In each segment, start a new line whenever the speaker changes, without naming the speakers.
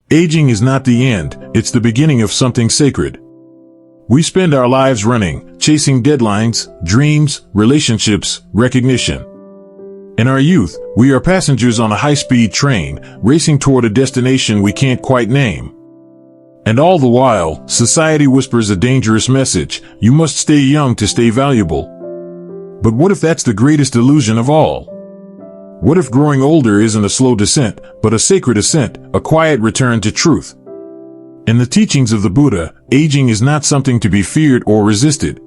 Aging is not the end, it's the beginning of something sacred. We spend our lives running, chasing deadlines, dreams, relationships, recognition. In our youth, we are passengers on a high-speed train, racing toward a destination we can't quite name. And all the while, society whispers a dangerous message: you must stay young to stay valuable. But what if that's the greatest illusion of all? What if growing older isn't a slow descent, but a sacred ascent, a quiet return to truth? In the teachings of the Buddha, aging is not something to be feared or resisted.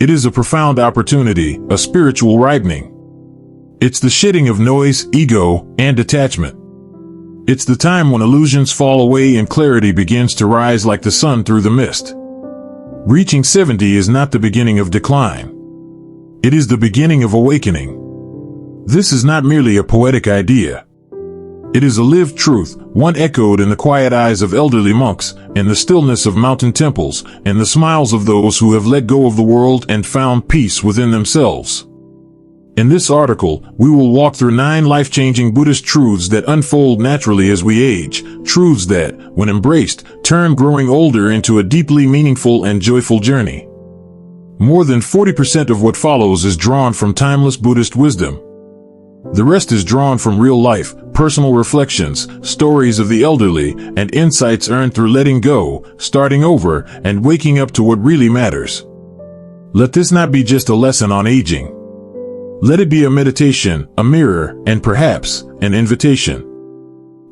It is a profound opportunity, a spiritual ripening. It's the shedding of noise, ego, and attachment. It's the time when illusions fall away and clarity begins to rise like the sun through the mist. Reaching 70 is not the beginning of decline. It is the beginning of awakening. This is not merely a poetic idea. It is a lived truth, one echoed in the quiet eyes of elderly monks, in the stillness of mountain temples, in the smiles of those who have let go of the world and found peace within themselves. In this article, we will walk through 9 life-changing Buddhist truths that unfold naturally as we age, truths that, when embraced, turn growing older into a deeply meaningful and joyful journey. More than 40% of what follows is drawn from timeless Buddhist wisdom. The rest is drawn from real life, personal reflections, stories of the elderly, and insights earned through letting go, starting over, and waking up to what really matters. Let this not be just a lesson on aging. Let it be a meditation, a mirror, and perhaps, an invitation.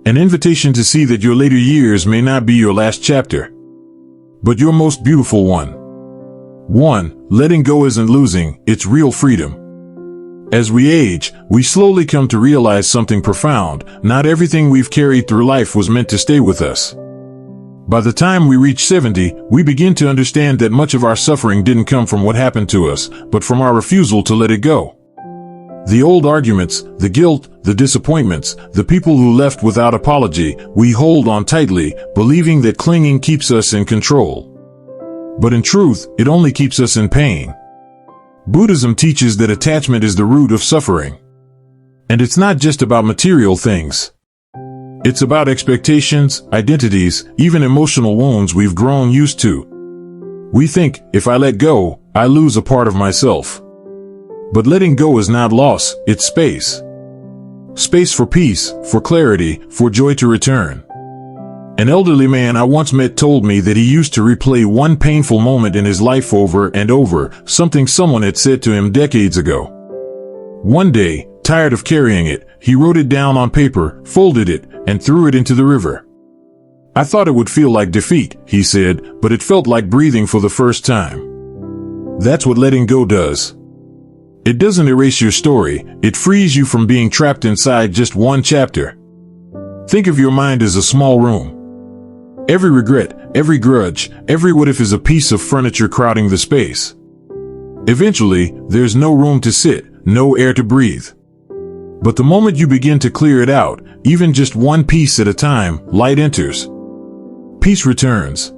An invitation to see that your later years may not be your last chapter, but your most beautiful one. 1. Letting go isn't losing, it's real freedom. As we age, we slowly come to realize something profound: not everything we've carried through life was meant to stay with us. By the time we reach 70, we begin to understand that much of our suffering didn't come from what happened to us, but from our refusal to let it go. The old arguments, the guilt, the disappointments, the people who left without apology, we hold on tightly, believing that clinging keeps us in control. But in truth, it only keeps us in pain. Buddhism teaches that attachment is the root of suffering. And it's not just about material things. It's about expectations, identities, even emotional wounds we've grown used to. We think, if I let go, I lose a part of myself. But letting go is not loss, it's space. Space for peace, for clarity, for joy to return. An elderly man I once met told me that he used to replay one painful moment in his life over and over, something someone had said to him decades ago. One day, tired of carrying it, he wrote it down on paper, folded it, and threw it into the river. I thought it would feel like defeat, he said, but it felt like breathing for the first time. That's what letting go does. It doesn't erase your story, it frees you from being trapped inside just one chapter. Think of your mind as a small room. Every regret, every grudge, every what if is a piece of furniture crowding the space. Eventually, there's no room to sit, no air to breathe. But the moment you begin to clear it out, even just one piece at a time, light enters. Peace returns.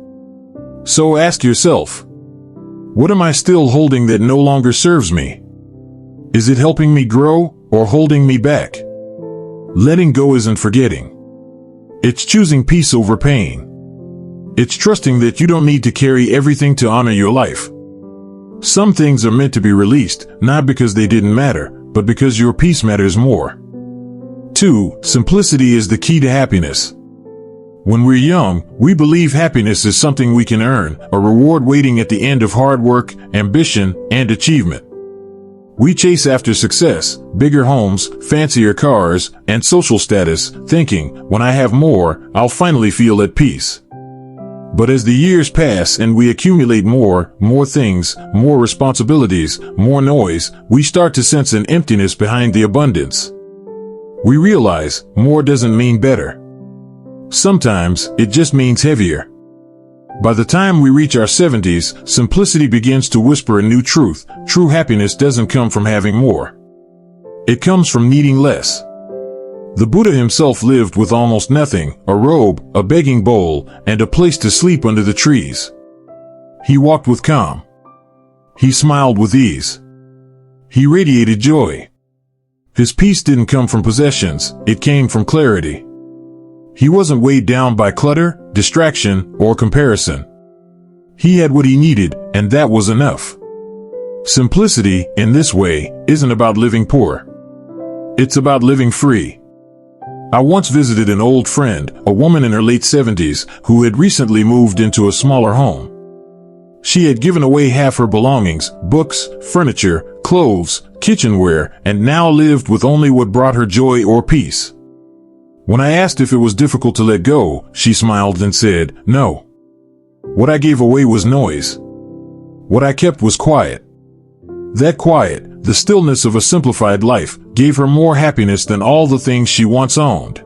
So ask yourself, what am I still holding that no longer serves me? Is it helping me grow or holding me back? Letting go isn't forgetting. It's choosing peace over pain. It's trusting that you don't need to carry everything to honor your life. Some things are meant to be released, not because they didn't matter, but because your peace matters more. 2. Simplicity is the key to happiness. When we're young, we believe happiness is something we can earn, a reward waiting at the end of hard work, ambition, and achievement. We chase after success, bigger homes, fancier cars, and social status, thinking, when I have more, I'll finally feel at peace. But as the years pass and we accumulate more things, more responsibilities, more noise, we start to sense an emptiness behind the abundance. We realize more doesn't mean better. Sometimes it just means heavier. By the time we reach our 70s, simplicity begins to whisper a new truth. True happiness doesn't come from having more. It comes from needing less. The Buddha himself lived with almost nothing, a robe, a begging bowl, and a place to sleep under the trees. He walked with calm. He smiled with ease. He radiated joy. His peace didn't come from possessions, it came from clarity. He wasn't weighed down by clutter, distraction, or comparison. He had what he needed, and that was enough. Simplicity, in this way, isn't about living poor. It's about living free. I once visited an old friend, a woman in her late 70s, who had recently moved into a smaller home. She had given away half her belongings, books, furniture, clothes, kitchenware, and now lived with only what brought her joy or peace. When I asked if it was difficult to let go, she smiled and said, "No. What I gave away was noise. What I kept was quiet." That quiet, the stillness of a simplified life, gave her more happiness than all the things she once owned.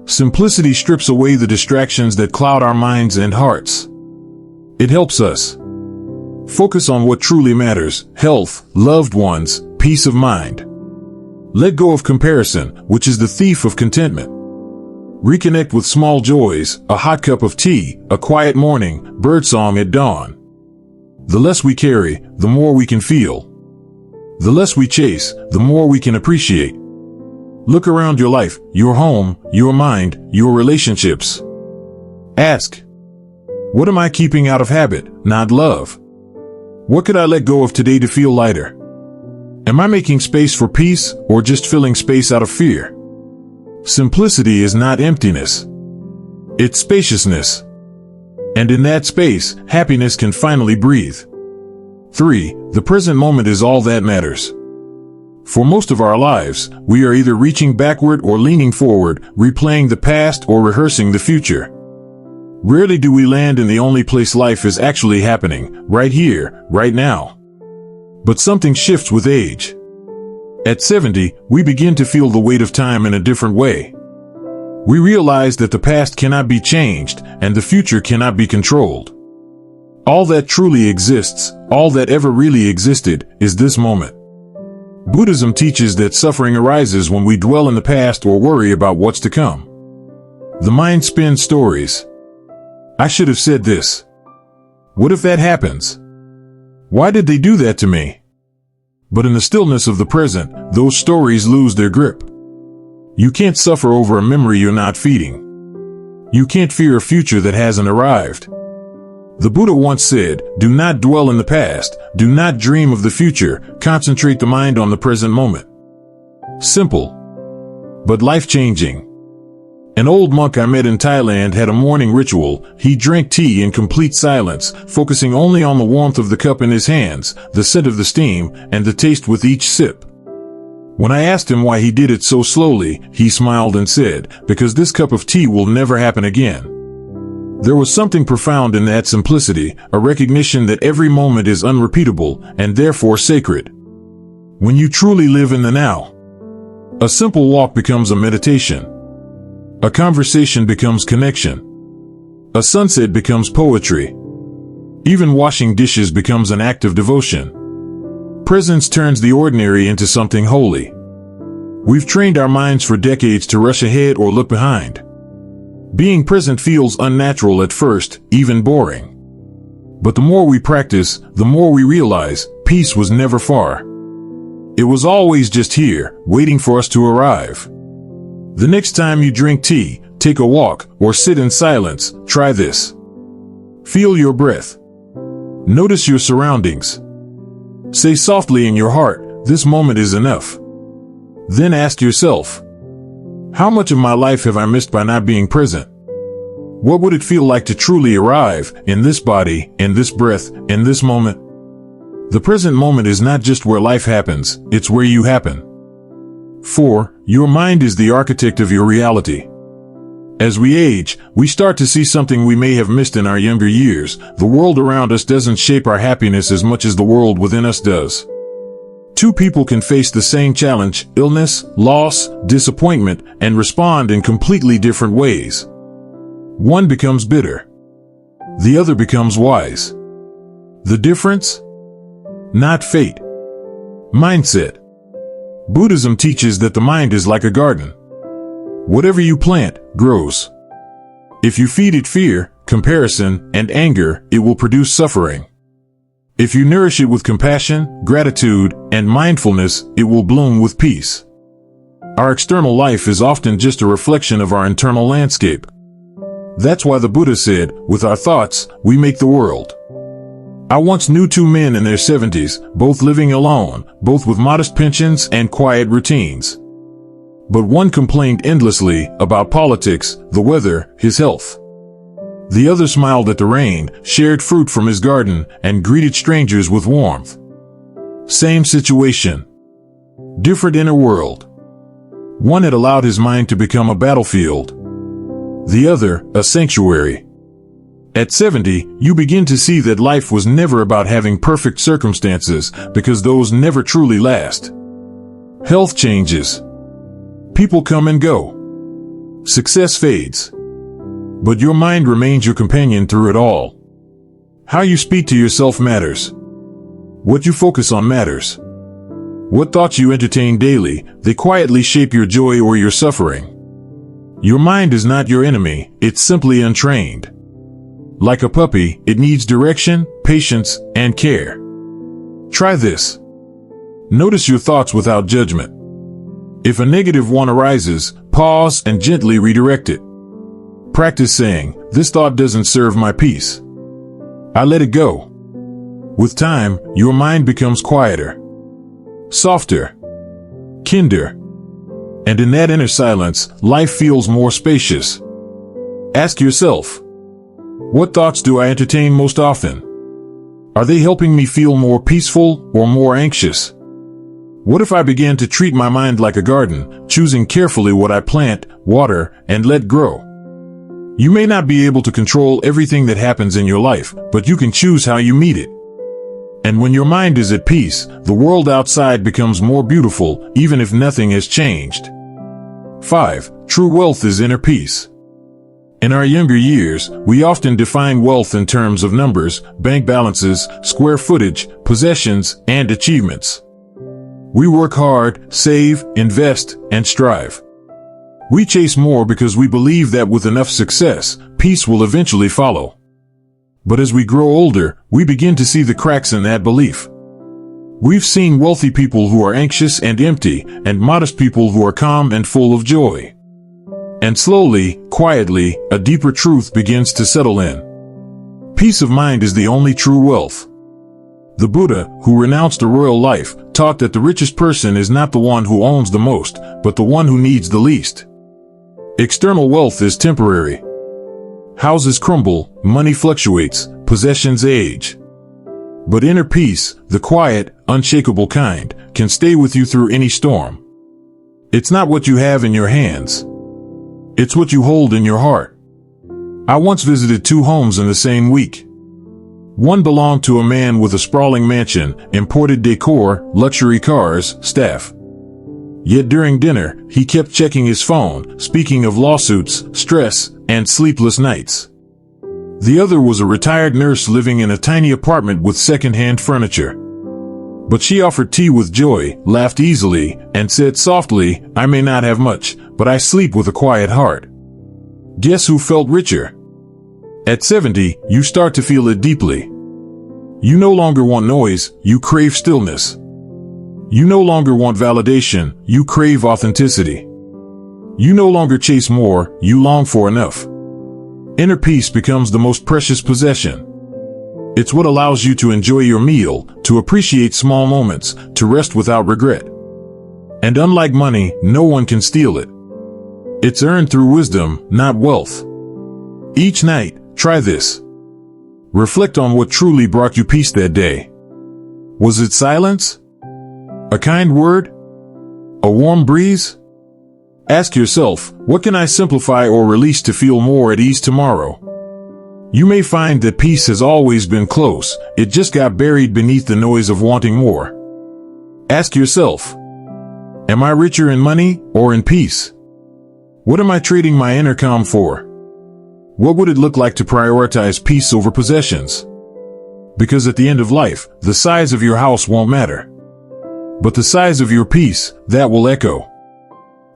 Simplicity strips away the distractions that cloud our minds and hearts. It helps us focus on what truly matters: health, loved ones, peace of mind. Let go of comparison, which is the thief of contentment. Reconnect with small joys: a hot cup of tea, a quiet morning, birdsong at dawn. The less we carry, the more we can feel. The less we chase, the more we can appreciate. Look around your life, your home, your mind, your relationships. Ask, what am I keeping out of habit, not love? What could I let go of today to feel lighter? Am I making space for peace, or just filling space out of fear? Simplicity is not emptiness. It's spaciousness. And in that space, happiness can finally breathe. 3. The present moment is all that matters. For most of our lives, we are either reaching backward or leaning forward, replaying the past or rehearsing the future. Rarely do we land in the only place life is actually happening, right here, right now. But something shifts with age. At 70, we begin to feel the weight of time in a different way. We realize that the past cannot be changed, and the future cannot be controlled. All that truly exists, all that ever really existed, is this moment. Buddhism teaches that suffering arises when we dwell in the past or worry about what's to come. The mind spins stories. I should have said this. What if that happens? Why did they do that to me? But in the stillness of the present, those stories lose their grip. You can't suffer over a memory you're not feeding. You can't fear a future that hasn't arrived. The Buddha once said, "Do not dwell in the past, do not dream of the future, concentrate the mind on the present moment." Simple, but life-changing. An old monk I met in Thailand had a morning ritual. He drank tea in complete silence, focusing only on the warmth of the cup in his hands, the scent of the steam, and the taste with each sip. When I asked him why he did it so slowly, he smiled and said, "Because this cup of tea will never happen again." There was something profound in that simplicity, a recognition that every moment is unrepeatable and therefore sacred. When you truly live in the now, a simple walk becomes a meditation. A conversation becomes connection. A sunset becomes poetry. Even washing dishes becomes an act of devotion. Presence turns the ordinary into something holy. We've trained our minds for decades to rush ahead or look behind. Being present feels unnatural at first, even boring. But the more we practice, the more we realize peace was never far. It was always just here, waiting for us to arrive. The next time you drink tea, take a walk, or sit in silence, try this. Feel your breath. Notice your surroundings. Say softly in your heart, "This moment is enough." Then ask yourself, how much of my life have I missed by not being present? What would it feel like to truly arrive, in this body, in this breath, in this moment? The present moment is not just where life happens, it's where you happen. 4. Your mind is the architect of your reality. As we age, we start to see something we may have missed in our younger years. The world around us doesn't shape our happiness as much as the world within us does. Two people can face the same challenge, illness, loss, disappointment, and respond in completely different ways. One becomes bitter. The other becomes wise. The difference? Not fate. Mindset. Buddhism teaches that the mind is like a garden. Whatever you plant, grows. If you feed it fear, comparison, and anger, it will produce suffering. If you nourish it with compassion, gratitude, and mindfulness, it will bloom with peace. Our external life is often just a reflection of our internal landscape. That's why the Buddha said, with our thoughts, we make the world. I once knew two men in their 70s, both living alone, both with modest pensions and quiet routines. But one complained endlessly about politics, the weather, his health. The other smiled at the rain, shared fruit from his garden, and greeted strangers with warmth. Same situation. Different inner world. One had allowed his mind to become a battlefield. The other, a sanctuary. At 70, you begin to see that life was never about having perfect circumstances, because those never truly last. Health changes. People come and go. Success fades. But your mind remains your companion through it all. How you speak to yourself matters. What you focus on matters. What thoughts you entertain daily, they quietly shape your joy or your suffering. Your mind is not your enemy, it's simply untrained. Like a puppy, it needs direction, patience, and care. Try this. Notice your thoughts without judgment. If a negative one arises, pause and gently redirect it. Practice saying, "This thought doesn't serve my peace. I let it go." With time, your mind becomes quieter, softer, kinder. And in that inner silence, life feels more spacious. Ask yourself, what thoughts do I entertain most often? Are they helping me feel more peaceful or more anxious? What if I began to treat my mind like a garden, choosing carefully what I plant, water, and let grow? You may not be able to control everything that happens in your life, but you can choose how you meet it. And when your mind is at peace, the world outside becomes more beautiful, even if nothing has changed. 5. True wealth is inner peace. In our younger years, we often define wealth in terms of numbers, bank balances, square footage, possessions, and achievements. We work hard, save, invest, and strive. We chase more because we believe that with enough success, peace will eventually follow. But as we grow older, we begin to see the cracks in that belief. We've seen wealthy people who are anxious and empty, and modest people who are calm and full of joy. And slowly, quietly, a deeper truth begins to settle in. Peace of mind is the only true wealth. The Buddha, who renounced a royal life, taught that the richest person is not the one who owns the most, but the one who needs the least. External wealth is temporary. Houses crumble, money fluctuates, possessions age. But inner peace, the quiet, unshakable kind, can stay with you through any storm. It's not what you have in your hands. It's what you hold in your heart. I once visited two homes in the same week. One belonged to a man with a sprawling mansion, imported decor, luxury cars, staff. Yet during dinner, he kept checking his phone, speaking of lawsuits, stress, and sleepless nights. The other was a retired nurse living in a tiny apartment with second-hand furniture. But she offered tea with joy, laughed easily, and said softly, "I may not have much, but I sleep with a quiet heart." Guess who felt richer? At 70, you start to feel it deeply. You no longer want noise, you crave stillness. You no longer want validation, you crave authenticity. You no longer chase more, you long for enough. Inner peace becomes the most precious possession. It's what allows you to enjoy your meal, to appreciate small moments, to rest without regret. And unlike money, no one can steal it. It's earned through wisdom, not wealth. Each night, try this. Reflect on what truly brought you peace that day. Was it silence? A kind word? A warm breeze? Ask yourself, what can I simplify or release to feel more at ease tomorrow? You may find that peace has always been close, it just got buried beneath the noise of wanting more. Ask yourself, am I richer in money or in peace? What am I trading my inner calm for? What would it look like to prioritize peace over possessions? Because at the end of life, the size of your house won't matter. But the size of your peace, that will echo.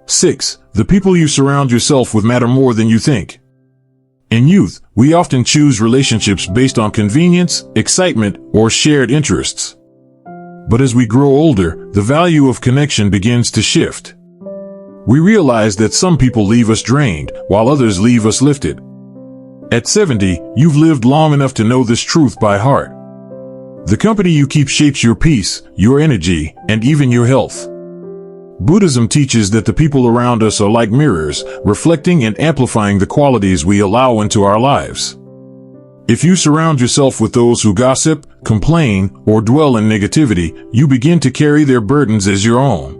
6. The people you surround yourself with matter more than you think. In youth, we often choose relationships based on convenience, excitement, or shared interests. But as we grow older, the value of connection begins to shift. We realize that some people leave us drained, while others leave us lifted. At 70, you've lived long enough to know this truth by heart. The company you keep shapes your peace, your energy, and even your health. Buddhism teaches that the people around us are like mirrors, reflecting and amplifying the qualities we allow into our lives. If you surround yourself with those who gossip, complain, or dwell in negativity, you begin to carry their burdens as your own.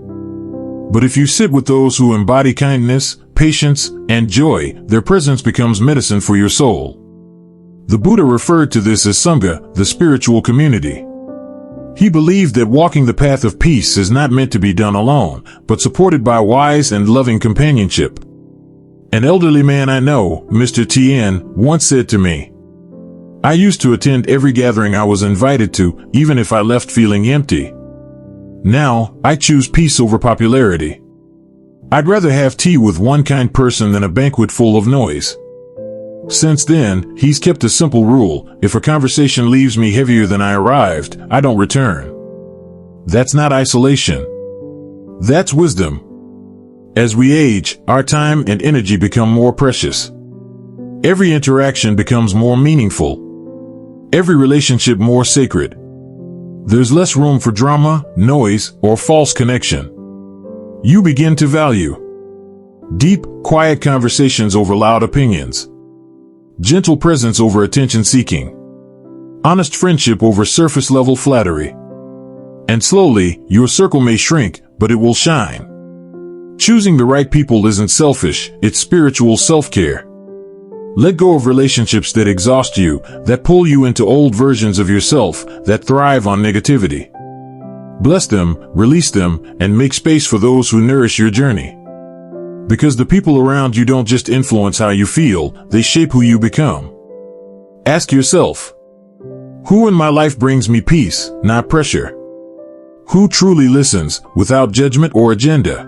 But if you sit with those who embody kindness, patience, and joy, their presence becomes medicine for your soul. The Buddha referred to this as Sangha, the spiritual community. He believed that walking the path of peace is not meant to be done alone, but supported by wise and loving companionship. An elderly man I know, Mr. Tien, once said to me, "I used to attend every gathering I was invited to, even if I left feeling empty. Now, I choose peace over popularity. I'd rather have tea with one kind person than a banquet full of noise." Since then, he's kept a simple rule: if a conversation leaves me heavier than I arrived, I don't return. That's not isolation. That's wisdom. As we age, our time and energy become more precious. Every interaction becomes more meaningful. Every relationship more sacred. There's less room for drama, noise, or false connection. You begin to value deep, quiet conversations over loud opinions. Gentle presence over attention-seeking. Honest friendship over surface-level flattery. And slowly, your circle may shrink, but it will shine. Choosing the right people isn't selfish, it's spiritual self-care. Let go of relationships that exhaust you, that pull you into old versions of yourself, that thrive on negativity. Bless them, release them, and make space for those who nourish your journey. Because the people around you don't just influence how you feel, they shape who you become. Ask yourself, who in my life brings me peace, not pressure? Who truly listens, without judgment or agenda?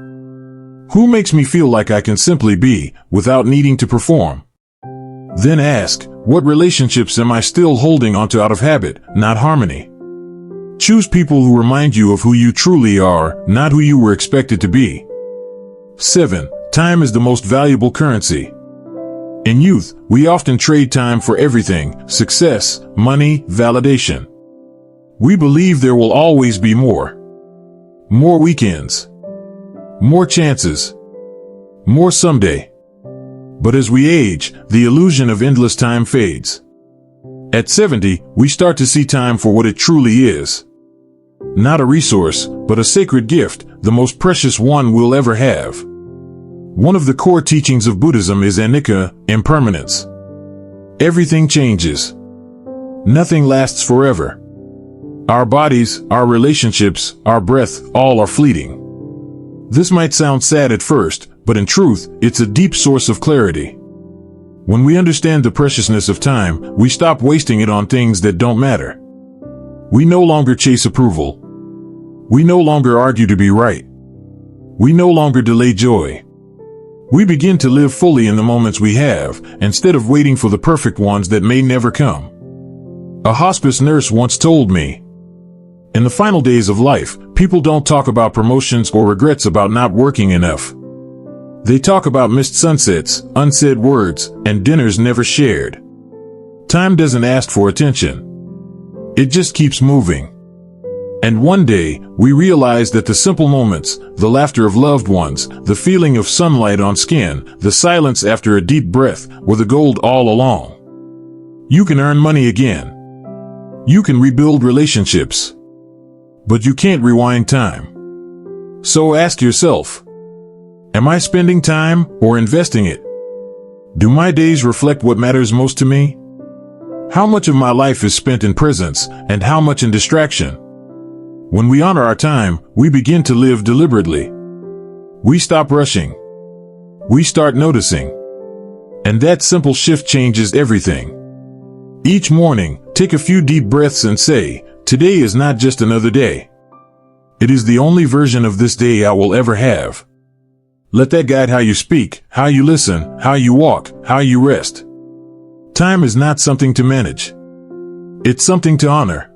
Who makes me feel like I can simply be, without needing to perform? Then ask, what relationships am I still holding onto out of habit, not harmony? Choose people who remind you of who you truly are, not who you were expected to be. 7. Time is the most valuable currency. In youth, we often trade time for everything: success, money, validation. We believe there will always be more. More weekends. More chances. More someday. But as we age, the illusion of endless time fades. At 70, we start to see time for what it truly is. Not a resource, but a sacred gift, the most precious one we'll ever have. One of the core teachings of Buddhism is anicca, impermanence. Everything changes. Nothing lasts forever. Our bodies, our relationships, our breath, all are fleeting. This might sound sad at first, but in truth, it's a deep source of clarity. When we understand the preciousness of time, we stop wasting it on things that don't matter. We no longer chase approval. We no longer argue to be right. We no longer delay joy. We begin to live fully in the moments we have, instead of waiting for the perfect ones that may never come. A hospice nurse once told me, in the final days of life, people don't talk about promotions or regrets about not working enough. They talk about missed sunsets, unsaid words, and dinners never shared. Time doesn't ask for attention. It just keeps moving. And one day, we realize that the simple moments, the laughter of loved ones, the feeling of sunlight on skin, the silence after a deep breath, were the gold all along. You can earn money again. You can rebuild relationships. But you can't rewind time. So ask yourself, am I spending time or investing it? Do my days reflect what matters most to me? How much of my life is spent in presence, and how much in distraction? When we honor our time, we begin to live deliberately. We stop rushing. We start noticing. And that simple shift changes everything. Each morning, take a few deep breaths and say, today is not just another day. It is the only version of this day I will ever have. Let that guide how you speak, how you listen, how you walk, how you rest. Time is not something to manage. It's something to honor.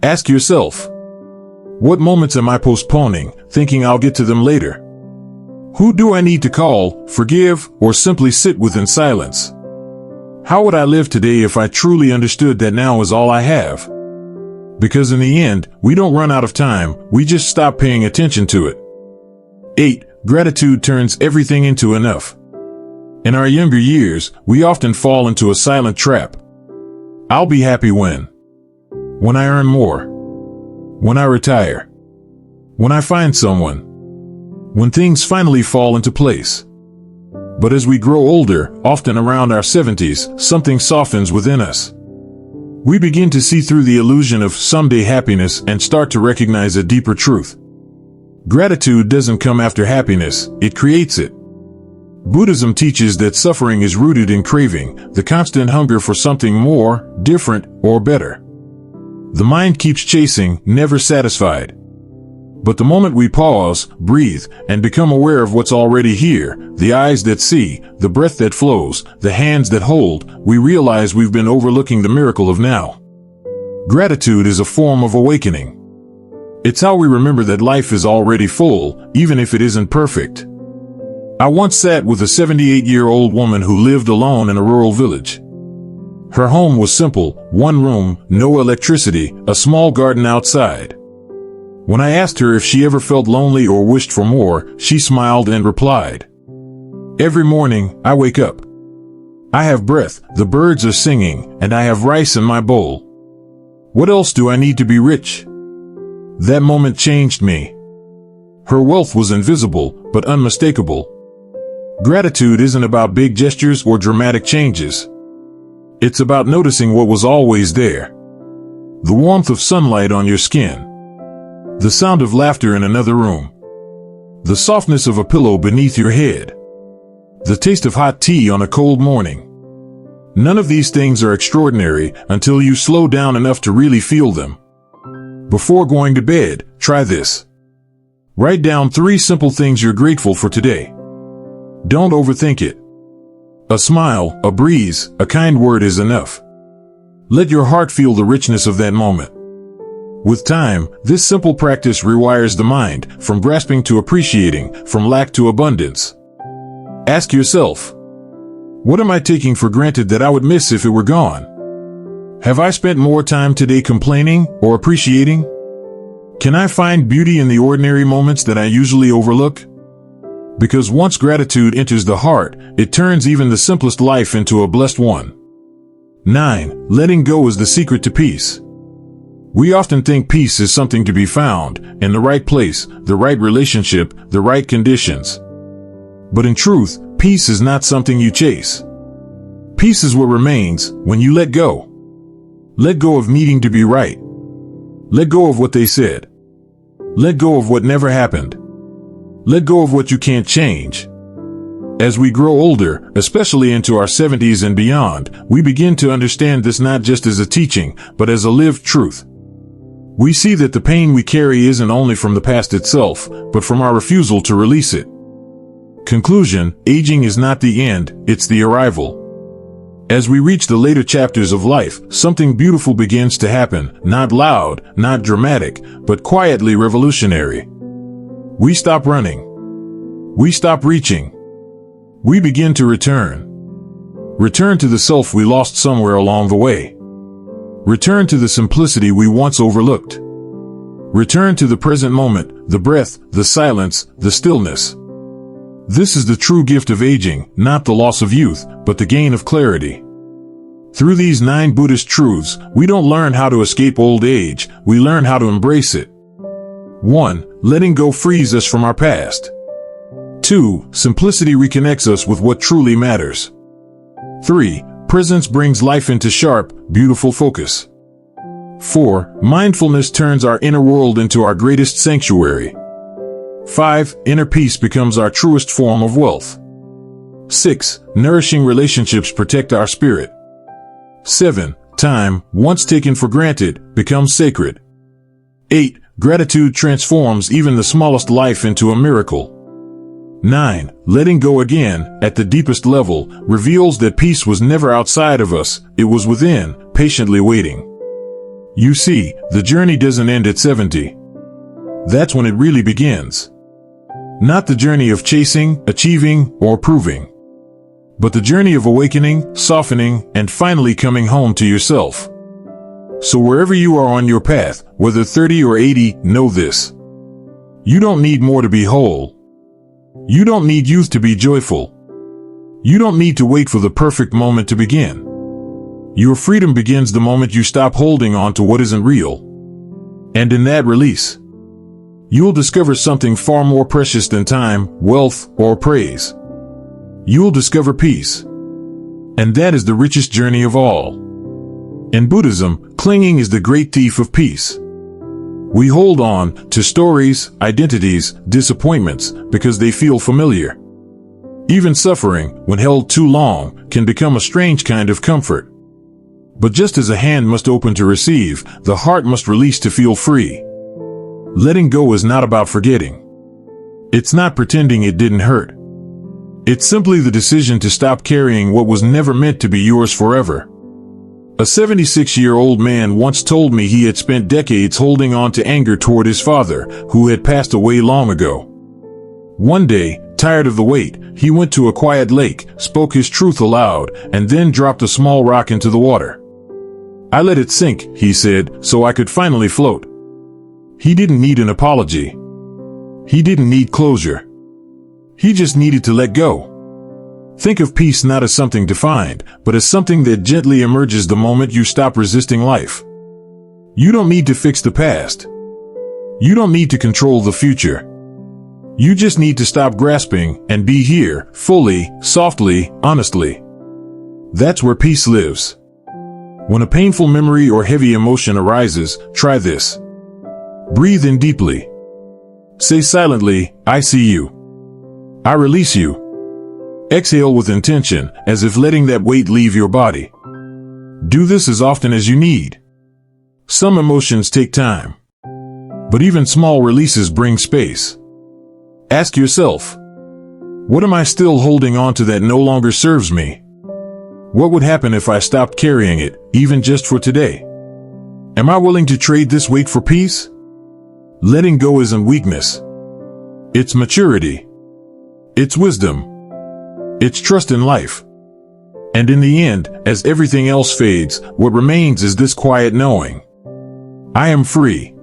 Ask yourself, what moments am I postponing, thinking I'll get to them later? Who do I need to call, forgive, or simply sit with in silence? How would I live today if I truly understood that now is all I have? Because in the end, we don't run out of time, we just stop paying attention to it. 8. Gratitude turns everything into enough. In our younger years, we often fall into a silent trap. I'll be happy when I earn more, when I retire, when I find someone, when things finally fall into place. But as we grow older, often around our 70s, something softens within us. We begin to see through the illusion of someday happiness and start to recognize a deeper truth. Gratitude doesn't come after happiness, it creates it. Buddhism teaches that suffering is rooted in craving, the constant hunger for something more, different, or better. The mind keeps chasing, never satisfied. But the moment we pause, breathe, and become aware of what's already here, the eyes that see, the breath that flows, the hands that hold, we realize we've been overlooking the miracle of now. Gratitude is a form of awakening. It's how we remember that life is already full, even if it isn't perfect. I once sat with a 78-year-old woman who lived alone in a rural village. Her home was simple, one room, no electricity, a small garden outside. When I asked her if she ever felt lonely or wished for more, she smiled and replied, "Every morning, I wake up. I have breath, the birds are singing, and I have rice in my bowl. What else do I need to be rich?" That moment changed me. Her wealth was invisible, but unmistakable. Gratitude isn't about big gestures or dramatic changes. It's about noticing what was always there. The warmth of sunlight on your skin. The sound of laughter in another room. The softness of a pillow beneath your head. The taste of hot tea on a cold morning. None of these things are extraordinary until you slow down enough to really feel them. Before going to bed, try this. Write down 3 simple things you're grateful for today. Don't overthink it. A smile, a breeze, a kind word is enough. Let your heart feel the richness of that moment. With time, this simple practice rewires the mind, from grasping to appreciating, from lack to abundance. Ask yourself, what am I taking for granted that I would miss if it were gone? Have I spent more time today complaining or appreciating? Can I find beauty in the ordinary moments that I usually overlook? Because once gratitude enters the heart, it turns even the simplest life into a blessed one. 9. Letting go is the secret to peace. We often think peace is something to be found in the right place, the right relationship, the right conditions. But in truth, peace is not something you chase. Peace is what remains when you let go. Let go of needing to be right. Let go of what they said. Let go of what never happened. Let go of what you can't change. As we grow older, especially into our 70s and beyond, we begin to understand this not just as a teaching, but as a lived truth. We see that the pain we carry isn't only from the past itself, but from our refusal to release it. Conclusion: aging is not the end, it's the arrival. As we reach the later chapters of life, something beautiful begins to happen, not loud, not dramatic, but quietly revolutionary. We stop running. We stop reaching. We begin to return. Return to the self we lost somewhere along the way. Return to the simplicity we once overlooked. Return to the present moment, the breath, the silence, the stillness. This is the true gift of aging, not the loss of youth, but the gain of clarity. Through these 9 Buddhist truths, we don't learn how to escape old age, we learn how to embrace it. 1. Letting go frees us from our past. 2. Simplicity reconnects us with what truly matters. 3. Presence brings life into sharp, beautiful focus. 4. Mindfulness turns our inner world into our greatest sanctuary. 5. Inner peace becomes our truest form of wealth. 6. Nourishing relationships protect our spirit. 7. Time, once taken for granted, becomes sacred. 8. Gratitude transforms even the smallest life into a miracle. 9. Letting go again, at the deepest level, reveals that peace was never outside of us, it was within, patiently waiting. You see, the journey doesn't end at 70. That's when it really begins. Not the journey of chasing, achieving, or proving, but the journey of awakening, softening, and finally coming home to yourself. So wherever you are on your path, whether 30 or 80, know this. You don't need more to be whole. You don't need youth to be joyful. You don't need to wait for the perfect moment to begin. Your freedom begins the moment you stop holding on to what isn't real. And in that release, you'll discover something far more precious than time, wealth, or praise. You'll discover peace. And that is the richest journey of all. In Buddhism, clinging is the great thief of peace. We hold on to stories, identities, disappointments because they feel familiar. Even suffering, when held too long, can become a strange kind of comfort. But just as a hand must open to receive, the heart must release to feel free. Letting go is not about forgetting. It's not pretending it didn't hurt. It's simply the decision to stop carrying what was never meant to be yours forever. A 76-year-old man once told me he had spent decades holding on to anger toward his father, who had passed away long ago. One day, tired of the weight, he went to a quiet lake, spoke his truth aloud, and then dropped a small rock into the water. I let it sink, he said, so I could finally float. He didn't need an apology. He didn't need closure. He just needed to let go. Think of peace not as something defined, but as something that gently emerges the moment you stop resisting life. You don't need to fix the past. You don't need to control the future. You just need to stop grasping and be here, fully, softly, honestly. That's where peace lives. When a painful memory or heavy emotion arises, try this. Breathe in deeply. Say silently, I see you. I release you. Exhale with intention, as if letting that weight leave your body. Do this as often as you need. Some emotions take time, but even small releases bring space. Ask yourself, what am I still holding on to that no longer serves me? What would happen if I stopped carrying it, even just for today? Am I willing to trade this weight for peace? Letting go isn't weakness. It's maturity. It's wisdom. It's trust in life. And in the end, as everything else fades, what remains is this quiet knowing. I am free.